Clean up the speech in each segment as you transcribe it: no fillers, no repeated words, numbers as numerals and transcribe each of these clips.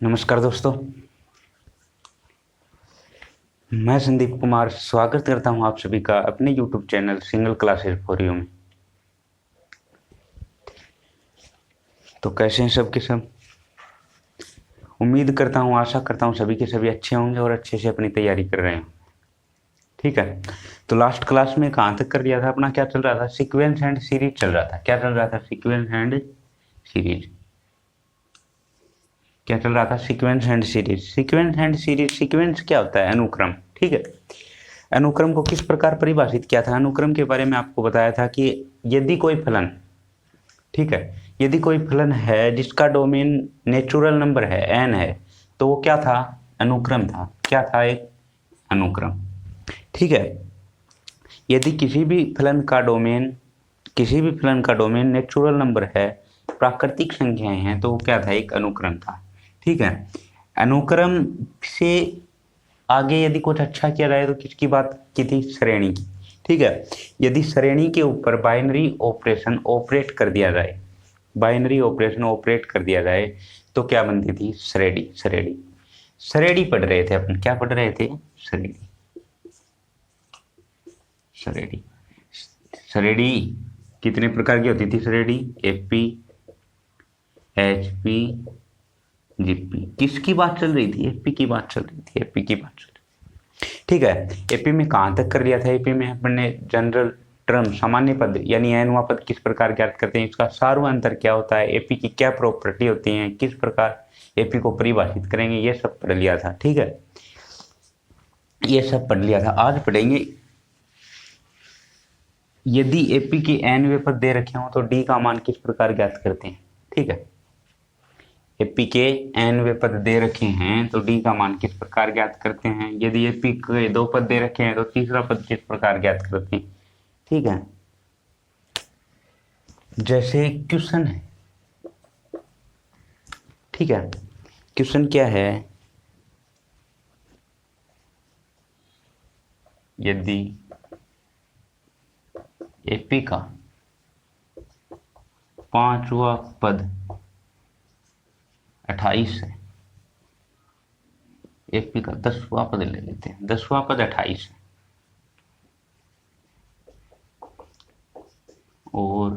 नमस्कार दोस्तों, मैं संदीप कुमार स्वागत करता हूं आप सभी का अपने YouTube channel single classes for you में। तो कैसे हैं सब के सब? उम्मीद करता हूं, आशा करता हूं सभी के सभी अच्छे होंगे और अच्छे से अपनी तैयारी कर रहे हैं। ठीक है, तो लास्ट क्लास में कहाँ तक कर लिया था अपना? क्या चल रहा था? सीक्वेंस एंड सीरीज चल रहा था। क्या चल रहा था? Sequence and series. क्या चल रहा था? Sequence and series. Sequence and series, sequence क्या होता है? अनुक्रम। ठीक है, अनुक्रम को किस प्रकार परिभाषित किया था? अनुक्रम के बारे में आपको बताया था कि यदि कोई फलन, ठीक है, यदि कोई फलन है जिसका डोमेन नेचुरल नंबर है, एन है, तो वो क्या था? अनुक्रम था। क्या था? एक अनुक्रम। ठीक है, यदि किसी भी फलन का डोमेन नेचुरल नंबर है, प्राकृतिक संख्याएं हैं, तो वो क्या था? एक अनुक्रम था। ठीक है, अनुक्रम से आगे यदि कुछ अच्छा किया जाए तो किसकी बात की थी? श्रेणी की। ठीक है, यदि श्रेणी के ऊपर बाइनरी ऑपरेशन ऑपरेट कर दिया जाए तो क्या बनती थी? श्रेणी। श्रेणी पढ़ रहे थे अपन। क्या पढ़ रहे थे? श्रेणी। श्रेणी कितने प्रकार की होती थी? श्रेणी एपी, एचपी, जीपी। किसकी बात चल रही थी? एपी की बात चल रही थी। एपी की बात चल रही थी। ठीक है, एपी में कहां तक कर लिया था? एपी में अपन ने जनरल टर्म, सामान्य पद यानी एनवा पद किस प्रकार ज्ञात करते हैं, इसका सार्वअंतर क्या होता है, एपी की क्या प्रॉपर्टी होती है, किस प्रकार एपी को परिभाषित करेंगे, ये सब पढ़ लिया था। ठीक है, ये सब पढ़ लिया था। आज पढ़ेंगे यदि एपी के एनवे पद दे रखे हो तो डी का मान किस प्रकार ज्ञात करते हैं। ठीक है, एपी के एनवे पद दे रखे हैं तो डी का मान किस प्रकार ज्ञात करते हैं। यदि एपी के दो पद दे रखे हैं तो तीसरा पद किस प्रकार ज्ञात करते हैं। ठीक है, जैसे क्वेश्चन है। ठीक है, क्वेश्चन क्या है? यदि एपी का पांचवा पद 28 है, एपी का 10वां पद ले लेते हैं, 10वां पद 28 है और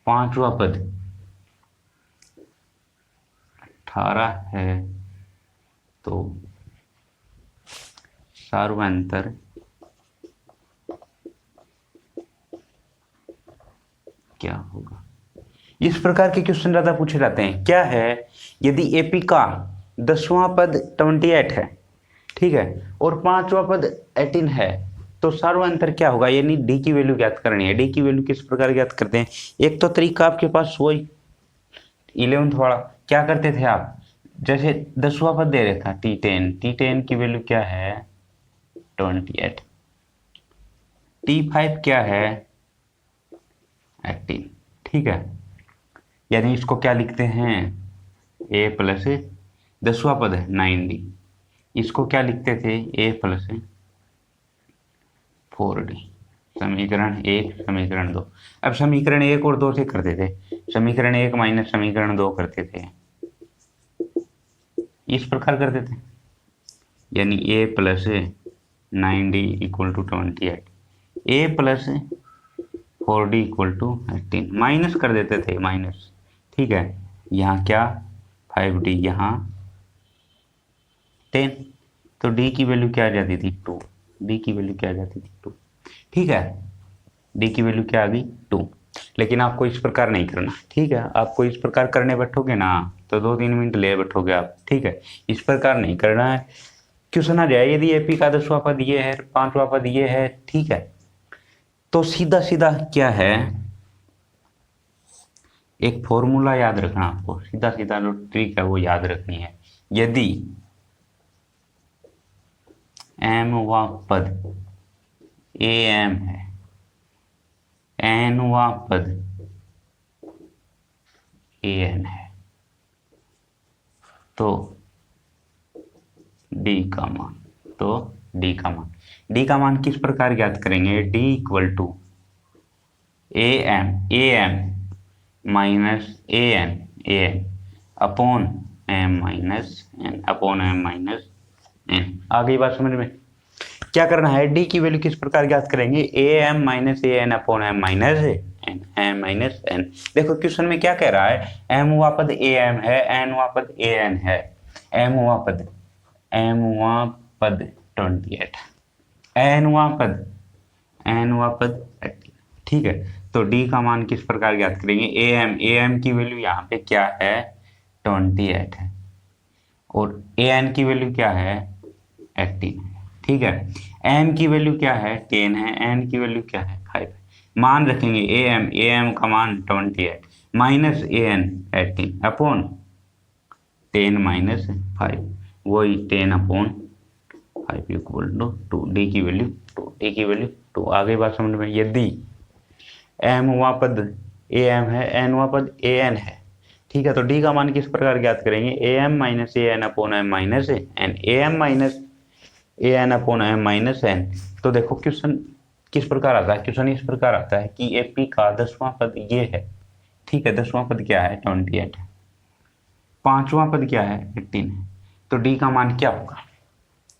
पांचवा पद 18 है, तो सार्वअंतर क्या होगा? इस प्रकार के क्वेश्चन ज्यादा पूछे जाते हैं। क्या है? यदि एपी का 10वां पद 28 है, ठीक है, और पांचवा पद 18 है, तो सार्वअंतर क्या होगा? यानी डी की वैल्यू ज्ञात करनी है। डी की वैल्यू किस प्रकार ज्ञात करते हैं? एक तो तरीका आपके पास वही 11th वाला। क्या करते थे आप? जैसे 10वां पद दे रखा T10, T10 की वैल्यू क्या है? 28। T5 क्या है? 18। ठीक है, यानी इसको क्या लिखते हैं? ए प्लस 10वां पद है 9D, इसको क्या लिखते थे? ए प्लस 4D। समीकरण 1, समीकरण 2। अब समीकरण 1 और 2 से करते थे, समीकरण 1 माइनस समीकरण 2 करते थे, इस प्रकार करते थे। यानी A plus 9D equal to 28, A plus 4D equal to 18, minus कर देते थे, माइनस। ठीक है, यहाँ क्या? 5D, यहाँ 10, तो D की वैल्यू क्या आ जाती थी? 2। D की वैल्यू क्या आ जाती थी? 2। ठीक है, D की वैल्यू क्या आ गई? 2। लेकिन आपको इस प्रकार नहीं करना। ठीक है, आपको इस प्रकार करने बैठोगे ना तो 2-3 मिनट ले बैठोगे आप। ठीक है, इस प्रकार नहीं करना है। क्वेश्चन आ जाए यदि एपी का 10वां पद ये है, 5वां पद ये है, ठीक है, तो सीधा सीधा क्या है? एक फॉर्मूला याद रखना आपको, सीधा सीधा जो ट्रिक है वो याद रखनी है। यदि एम वा पद ए एम है, एन वा पद ए एन है, तो डी का मान, डी का मान किस प्रकार ज्ञात करेंगे? D equal to A M minus A N upon M minus N upon M minus N. आ गई बात समझ में? क्या करना है, डी की वैल्यू किस प्रकार ज्ञात करेंगे, a M minus A N upon M minus N, M minus n. देखो क्वेश्चन में क्या कह रहा है, एम हुआ पद ए एम है, एन हुआ पद ए एन है, एम हुआ पद 28, एन हुआ पद 18। ठीक है, तो डी का मान किस प्रकार ज्ञात करेंगे, ए एम की वैल्यू यहाँ पे क्या है 28 है, और ए एन की वैल्यू क्या है 18 है। ठीक है, एम की वैल्यू क्या है 10 है, एन की वैल्यू क्या है 5 है। मान रखेंगे ए एम का मान 28 minus A N 18 upon 10 minus 5, वही 10 अपॉन 5 इक्वल टू 2, डी की वैल्यू 2, डी की वैल्यू 2। आगे बात समझ में, यदि एम हुआ पद ए एम है, एन हुआ पद ए एन है, ठीक है, तो डी का मान किस प्रकार ज्ञात करेंगे, a M minus A N upon M minus n, a M minus A N upon M minus n. तो देखो क्वेश्चन किस प्रकार आता है, क्वेश्चन इस प्रकार आता है कि एपी का 10वां पद ये है, ठीक है, 10वां पद क्या है 28 है, 5वां पद क्या है 18 है, तो डी का मान क्या होगा,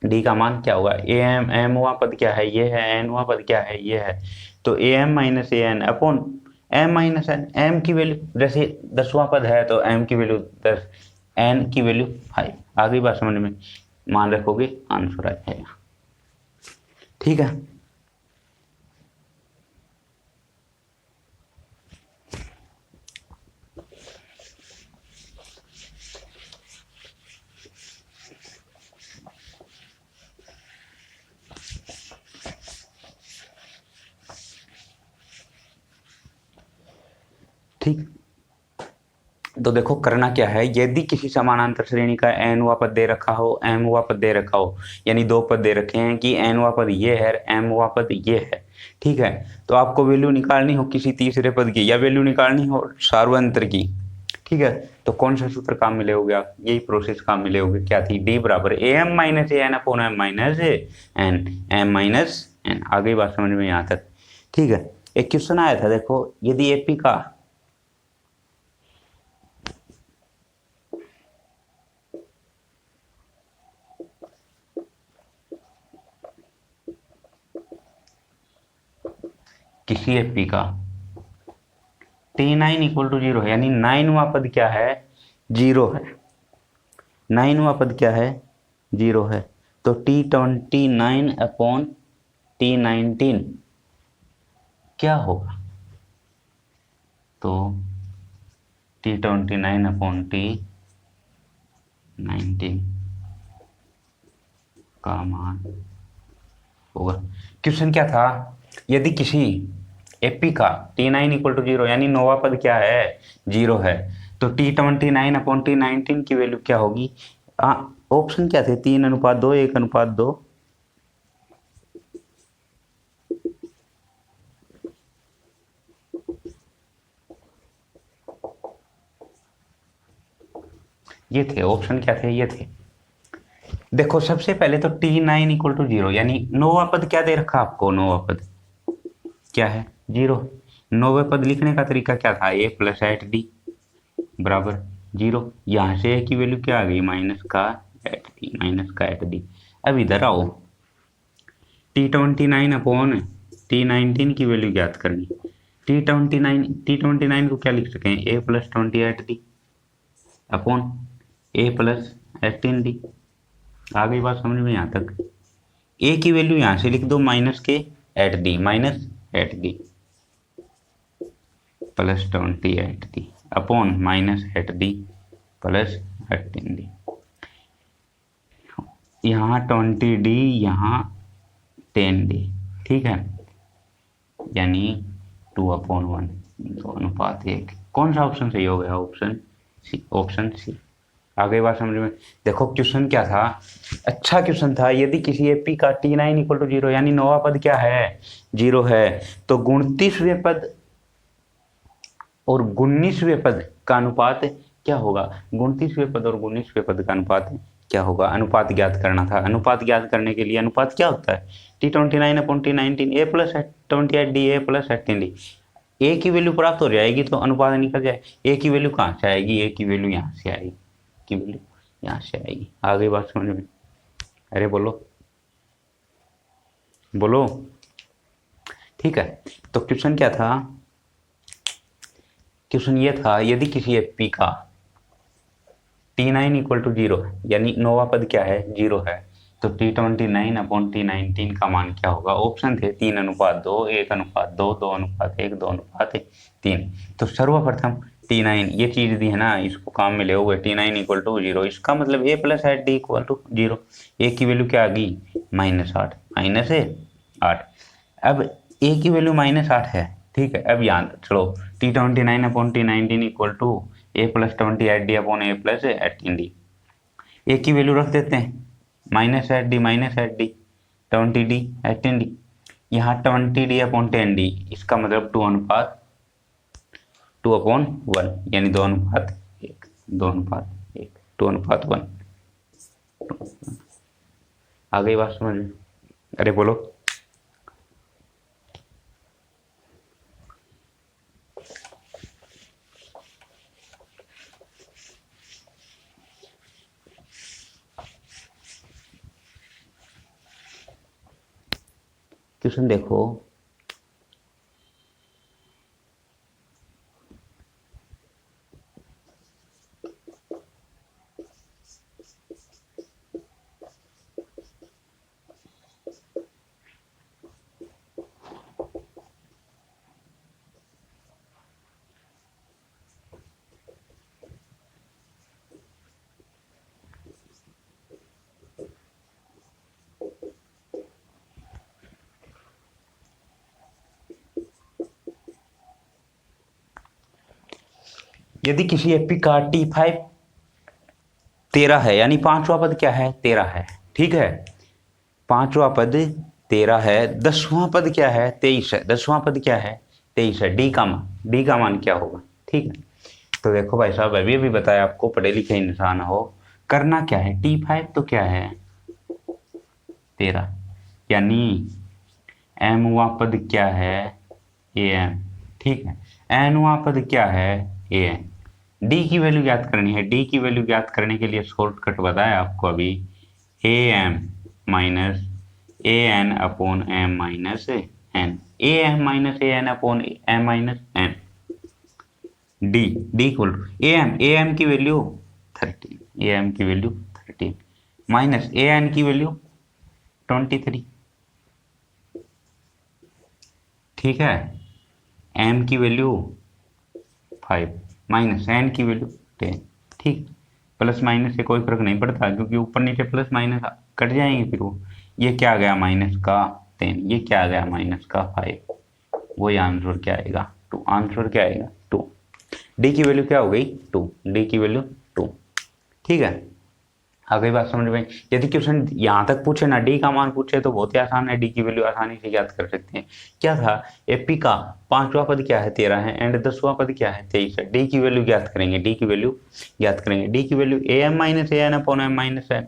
डी का मान क्या होगा, ए एम हुआ पद क्या है ये है, एन हुआ पद क्या है ये है, तो a M minus A N upon M minus N, m की वैल्यू जैसे 10वां पद है तो एम की वैल्यू 10, एन की वैल्यू 5। आगे बात समझ में, मान रखोगे आंसर आ जाएगा। ठीक है, ठीक। तो देखो करना क्या है, यदि किसी समानांतर श्रेणी का एन हुआ पद दे रखा हो, एम हुआ पद दे रखा हो, यानी दो पद दे रखे हैं कि एन हुआ पद ये है, एम हुआ पद ये है, ठीक है, तो आपको वैल्यू निकालनी हो किसी तीसरे पद की, या वैल्यू निकालनी हो सार्वंत्र की, ठीक है, तो कौन सा सूत्र काम मिले होगे आप, यही प्रोसेस काम मिले होगे, क्या थी, डी बराबर A M minus A N upon M minus N, M minus N. आ गई बात समझ में यहाँ तक? ठीक है, एक क्वेश्चन आया था, देखो यदि एपी का किसी एपी का T9 इक्वल टू 0 है, यानी 9वां पद क्या है 0 है, 9वां पद क्या है 0 है, तो T29 अपॉन T19 क्या होगा, तो T29 अपॉन T19 का मान होगा। क्वेश्चन क्या था, यदि किसी एपी का T9 इक्वल टू 0 यानी 9वां पद क्या है 0 है, तो T29 अपॉन T19 की वैल्यू क्या होगी, ऑप्शन क्या थे 3:2, 1:2, ये थे ऑप्शन, क्या थे ये थे। देखो सबसे पहले तो T9 इक्वल टू 0 यानी 9वां पद क्या दे रखा आपको, 9वां पद क्या है 0, 9वें पद लिखने का तरीका क्या था, a प्लस एट डी बराबर 0, यहाँ से a की वैल्यू क्या आ गई माइनस का एट डी। अब इधर आओ, T29 अपॉन T19 की वैल्यू ज्ञात करनी, T29 को क्या लिख सकें, a plus 28d upon a plus 18d। आ गई बात समझ में यहाँ तक? a की वैल्यू यहाँ से लिख दो माइनस के eight d, minus eight d plus 28d upon minus eight d plus 18d, यहाँ 20d यहाँ 10d, ठीक है, यानी 2/1, 2:1। कौन सा ऑप्शन सही हो गया, ऑप्शन सी, ऑप्शन सी। आगे बात समझ में, देखो क्वेश्चन क्या था, अच्छा क्वेश्चन था, यदि किसी एपी का T9 इक्वल टू 0 यानी 9वां पद क्या है 0 है, तो 29वें पद और 19वें पद का अनुपात क्या होगा, 29वें पद और 19वें पद का अनुपात क्या होगा, अनुपात ज्ञात करना था। अनुपात ज्ञात करने के लिए अनुपात क्या होता है, T29 upon T19, a plus 28d, a plus 18d, a की वैल्यू प्राप्त हो जाएगी तो अनुपात निकल जाए, a की वैल्यू कहाँ से आएगी, a की वैल्यू यहाँ से आएगी, की वैल्यू यहाँ से आएगी। आ गई बात समझ में? अरे बोलो बोलो। ठीक है, तो क्वेश्चन क्या था? क्वेश्चन ये था, यदि किसी एपी का T9 इक्वल टू 0 है, यानी नौवा पद क्या है? 0 है, तो T29 अपॉन T19 का मान क्या होगा? ऑप्शन थे 3:2, 1:2, 2:1, 2:3। तो सर्वप्रथम T9 ये चीज दी है ना, इसको काम में ले हुए T9 इक्वल टू 0, इसका मतलब A plus eight d equal to 0। A की वैल्यू क्या आ गई? -8, -8। अब ए की वैल्यू -8 है, ठीक है। अब याद चलो, T29 upon T19 equal to A plus 28D upon A plus 18D। A की वैल्यू रख देते हैं -8D, 20D 18D। यहाँ 20D अपॉन 10D, इसका मतलब 2:1, यानी 2:1, 2:1, 2:1। आ गई बात समझ में? अरे बोलो। क्वेश्चन देखो, यदि किसी एपी का T5 13 है, यानी पांचवा पद क्या है? 13 है, ठीक है। पांचवा पद 13 है, 10वां पद क्या है? 23 है। 10वां पद क्या है? 23 है। डी का मान क्या होगा? ठीक है, तो देखो भाई साहब, अभी भी बताया आपको, पढ़े लिखे इंसान हो, करना क्या है? T5 तो क्या है? 13, यानी mवां पद क्या है? am, ठीक है। nवां पद क्या है? an। डी की वैल्यू ज्ञात करनी है। डी की वैल्यू ज्ञात करने के लिए शॉर्टकट बताया आपको अभी, am minus an upon m minus n, am minus an upon m minus n। D equal to am की वैल्यू 13, am की वैल्यू 13 माइनस an की वैल्यू 23, ठीक है। m की वैल्यू 5 माइनस n की वैल्यू 10, ठीक। प्लस माइनस से कोई फर्क नहीं पड़ता, क्योंकि ऊपर नीचे प्लस माइनस कट जाएंगे। फिर वो ये क्या आ गया? माइनस का 10, ये क्या आ गया? माइनस का 5। वही आंसर क्या आएगा? 2। आंसर क्या आएगा? 2। डी की वैल्यू क्या हो गई? 2। डी की वैल्यू 2, ठीक है। आ गई बात समझ में? यदि क्वेश्चन यहाँ तक पूछे ना, डी का मान पूछे, तो बहुत ही आसान है, डी की वैल्यू आसानी से ज्ञात कर सकते हैं। क्या था? एपी का पांचवा पद क्या है? 13 है, एंड 10वां पद क्या है? 23 है। डी की वैल्यू ज्ञात करेंगे। डी की वैल्यू ज्ञात करेंगे। डी की value am minus an upon m minus n,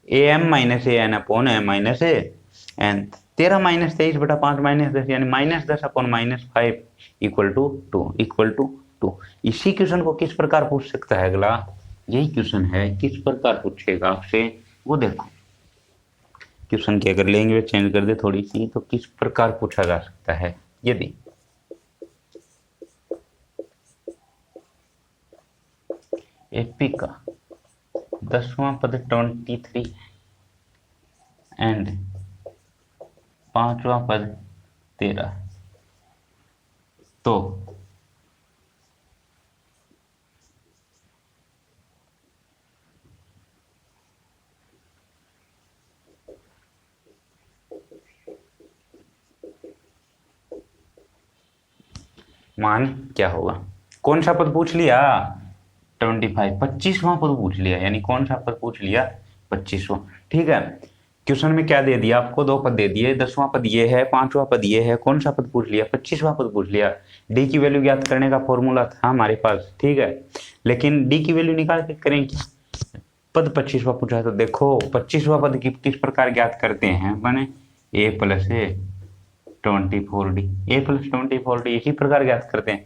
am minus an upon m minus n। 13 minus 23 बटा 5 माइनस 10, यानी -10 अपॉन -5 इक्वल टू 2। इसी क्वेश्चन को किस प्रकार पूछ सकता है? अगला यही क्वेश्चन है, किस प्रकार पूछेगा आपसे वो देखो। क्वेश्चन की अगर लैंग्वेज चेंज कर दे थोड़ी सी, तो किस प्रकार पूछा जा सकता है? यदि एपी का 10वां पद 23 एंड 5वां पद 13, तो मान क्या होगा? कौन सा पद पूछ लिया? 25, 25वां पद पूछ लिया, यानी कौन सा पद पूछ लिया? 25वां, ठीक है। क्वेश्चन में क्या दे दिया आपको? 2 पद दे दिए, 10वां पद ये है, 5वां पद ये है। कौन सा पद पूछ लिया? 25वां पद पूछ लिया। डी की वैल्यू ज्ञात करने का फॉर्मूला था हमारे पास, ठीक है, लेकिन डी की वैल्यू निकाल के करेंगे। पद 25वां पूछा, तो देखो 25वां पद किस प्रकार ज्ञात करते हैं? मैंने a plus 24d, a plus 24d इसी प्रकार ज्ञात करते हैं।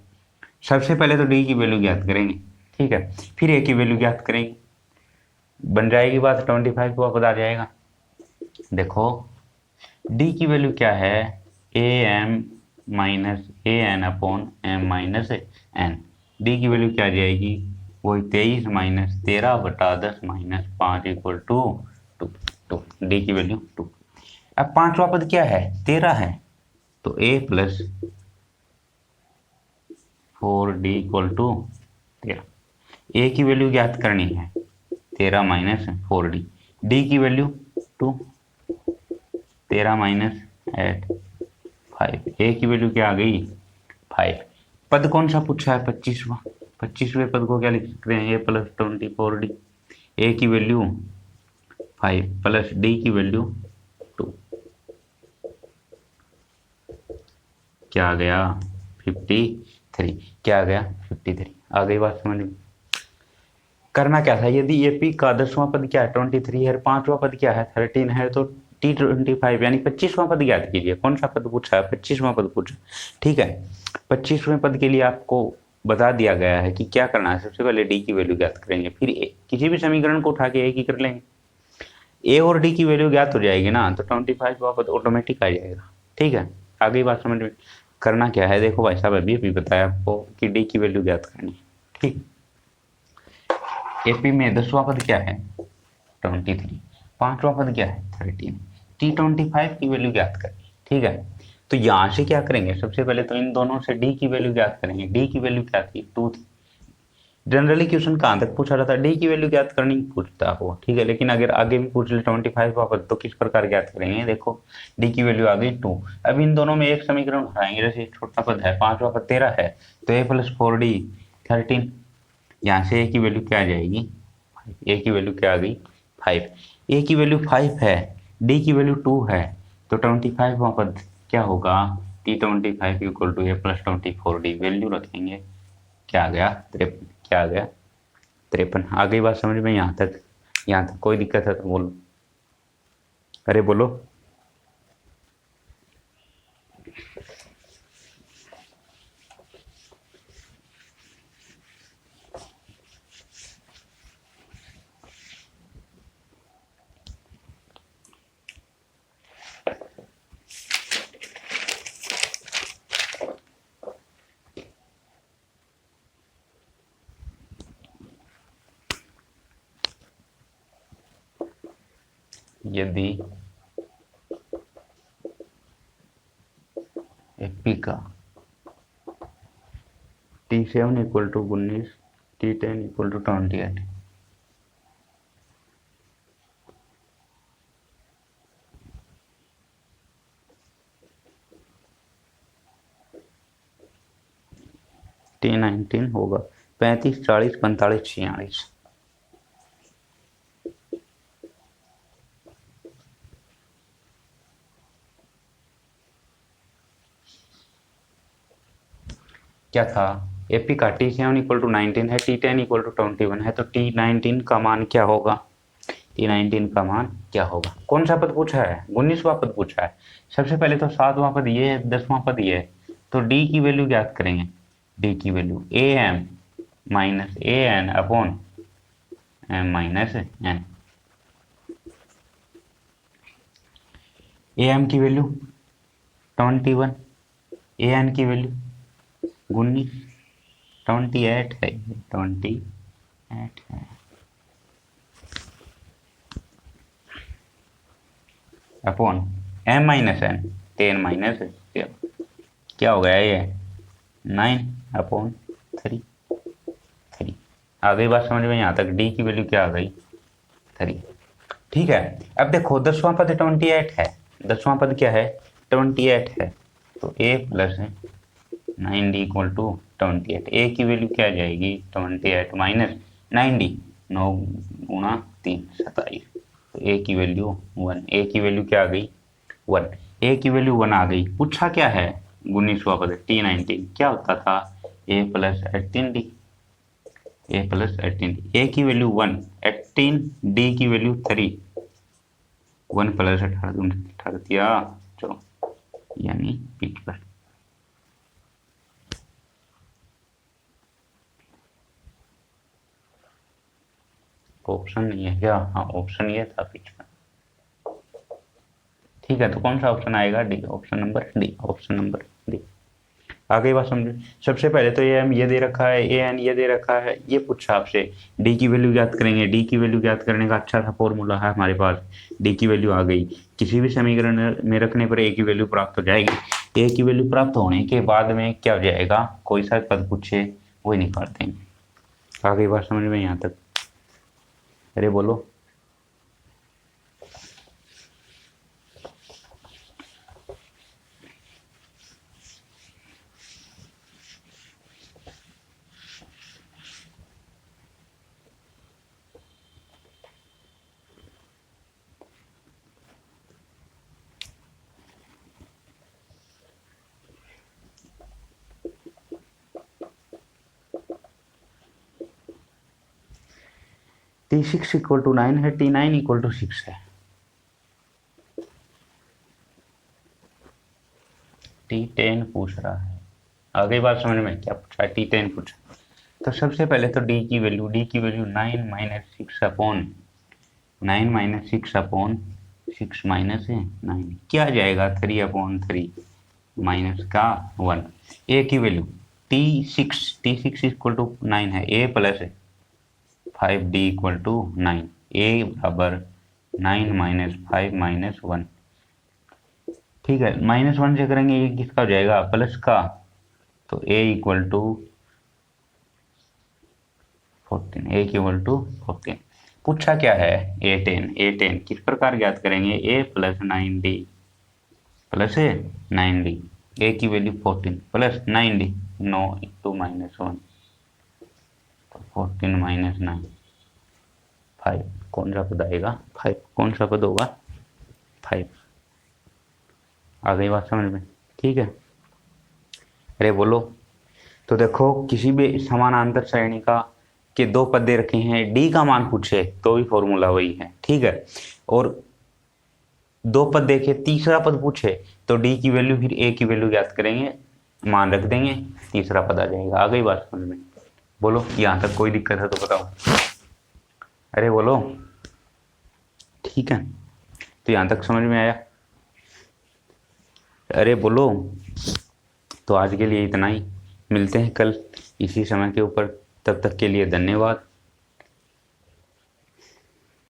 सबसे पहले तो डी की वैल्यू ज्ञात करेंगे, ठीक है, फिर ए की वैल्यू ज्ञात करेंगे, बन जाएगी बात 25 को पद आ जाएगा। देखो डी की वैल्यू क्या है, a M minus A N upon M minus n. D की वैल्यू क्या आ जाएगी, वही 23 minus 13/10 minus 5 equal to 2। D की वैल्यू 2। अब पांचवा पद क्या है, 13 है, तो a plus 4d equal to 13। A की वैल्यू ज्ञात करनी है 13 माइनस 4d। डी की वैल्यू 2, 13 माइनस 8 5। ए की वैल्यू क्या आ गई 5। पद कौन सा पूछा है, 25वां। 25वें पद को क्या लिख सकते हैं, ए प्लस 24d। ए की वैल्यू 5 प्लस डी की वैल्यू 2, क्या आ गया 53। क्या आ गया 53। आ गई बात समझ में। करना क्या था, यदि एपी का 10वां पद क्या है 23 है, 5वां पद क्या है 13 है, तो T25 यानी 25वां पद ज्ञात कीजिए। कौन सा पद पूछा है, 25वां पद पूछा। ठीक है, 25वें पद के लिए आपको बता दिया गया है कि क्या करना है। सबसे पहले डी की वैल्यू ज्ञात करेंगे, फिर किसी भी समीकरण को उठा के एक ही कर लेंगे। ए और डी की वैल्यू ज्ञात हो जाएगी ना, तो 25वां पद ऑटोमेटिक आ जाएगा। ठीक है, आ गई बात समझ में। करना क्या है, देखो भाई साहब अभी बताया आपको कि डी की वैल्यू ज्ञात करनी। ठीक, एपी में 10वां पद क्या है 23, 5वां पद क्या है 13, T25 की वैल्यू ज्ञात करनी। ठीक है, तो यहां से क्या करेंगे, सबसे पहले तो इन दोनों से डी की वैल्यू ज्ञात करेंगे। डी की वैल्यू क्या थी 2 थी। जनरली क्वेश्चन कहां तक पूछा रहता है, डी की वैल्यू ज्ञात करनी पूछता हो। ठीक है, लेकिन अगर आगे भी पूछ ले 25 वां पद तो किस प्रकार ज्ञात करेंगे। देखो डी की वैल्यू आ गई 2। अब इन दोनों में एक समीकरण उठाएंगे, जैसे छोटा पद है 5वां पद 13 है, तो ए प्लस 4d 13। यहाँ से ए की वैल्यू क्या आ जाएगी, ए की वैल्यू क्या आ गई 5। ए की वैल्यू 5 है, डी की वैल्यू 2 है, तो 25वां पद क्या होगा T25 equal to a plus 24d। Value रखेंगे, क्या आ गया 53। क्या आ गया 53। आ गई बात समझ में यहाँ तक। यहाँ तक कोई दिक्कत है तो बोलो, अरे बोलो। यदि एपी का T7 equal to 19, T10 equal to 28, T19 होगा 35, 40, 45, 46। क्या था, एपी का T7 इक्वल टू 19 है, T10 इक्वल टू 21 है, तो T19 का मान क्या होगा, T19 का मान क्या होगा। कौन सा पद पूछा है, 19वां पद पूछा है। सबसे पहले तो 7वां पद ये है, 10वां पद ये है, तो डी की वैल्यू ज्ञात करेंगे। डी की value a M minus A N upon M minus n. A m की वैल्यू 21, ए एन की वैल्यू 19, 28 है, 28 है upon M minus n 10 minus 7। क्या हो गया ये 9 अपॉन 3। आ गई बात समझ में यहाँ तक। डी की वैल्यू क्या आ गई 3। ठीक है, अब देखो 10वां पद 28 है, 10वां पद क्या है 28 है, तो a plus 9d equal to 28। ए की वैल्यू क्या आ जाएगी 28 माइनस 9d, 9 गुणा 3 27, तो ए की वैल्यू 1। ए की वैल्यू क्या आ गई 1। ए की वैल्यू 1 आ गई। पूछा क्या है 19वां पद T19 क्या होता था ए plus 18d, A plus 18d। A की वैल्यू 1, 18, डी की वैल्यू 3, 1 प्लस 18 दिया चलो, यानी पी प्लस। ऑप्शन नहीं है क्या? हाँ ऑप्शन ये था पीछे। ठीक है, तो कौन सा ऑप्शन आएगा? D, option number D, option number D. आगे बात समझे। सबसे पहले तो ये एम ये दे रखा है, ए एन ये दे रखा है, ये पूछा आपसे डी की वैल्यू ज्ञात करेंगे। डी की वैल्यू ज्ञात करने का अच्छा सा फॉर्मूला है हमारे पास। डी की वैल्यू आ गई, किसी भी समीकरण में रखने पर ए की वैल्यू प्राप्त हो जाएगी। ए की वैल्यू प्राप्त होने के बाद में क्या हो जाएगा? कोई सा पद पूछे वही निकाल देंगे। आगे बात समझ में यहाँ तक? अरे बोलो। T6 इक्वल टू 9 है, T9 इक्वल टू 6 है। T10 पूछ रहा है। आगे बात समझ में? क्या पूछा है? T10 पूछा। तो सबसे पहले तो डी की value 9 minus 6 upon 9 minus 6 upon 6 minus है 9, क्या आ जाएगा? 3 अपॉन 3 माइनस का 1। ए की वैल्यू T6 इक्वल टू 9 है, ए प्लस 5D इक्वल टू 9, ए बराबर 9 माइनस 5 माइनस 1। ठीक है, -1 से करेंगे ये किसका हो जाएगा? प्लस का। तो a equal to 14, a equal to 14। पूछा क्या है? A10 किस प्रकार ज्ञात करेंगे? a plus 9d plus 9d, a की वैल्यू 14 प्लस 9d 9 इंटू -1, तो 14 माइनस 9 5। कौन सा पद आएगा? 5। कौन सा पद होगा? 5। आ गई बात समझ में? ठीक है, अरे बोलो। तो देखो, किसी भी समानांतर श्रेणी का के दो पद दे रखे हैं, डी का मान पूछे तो भी फॉर्मूला वही है। ठीक है, और दो पद देखे, तीसरा पद पूछे तो डी की वैल्यू फिर ए की वैल्यू ज्ञात करेंगे, मान रख देंगे, तीसरा पद आ जाएगा। आ गई बात समझ में? बोलो, यहाँ तक कोई दिक्कत है तो बताओ। अरे बोलो। ठीक है, तो यहाँ तक समझ में आया? अरे बोलो। तो आज के लिए इतना ही, मिलते हैं कल इसी समय के ऊपर। तब तक के लिए धन्यवाद।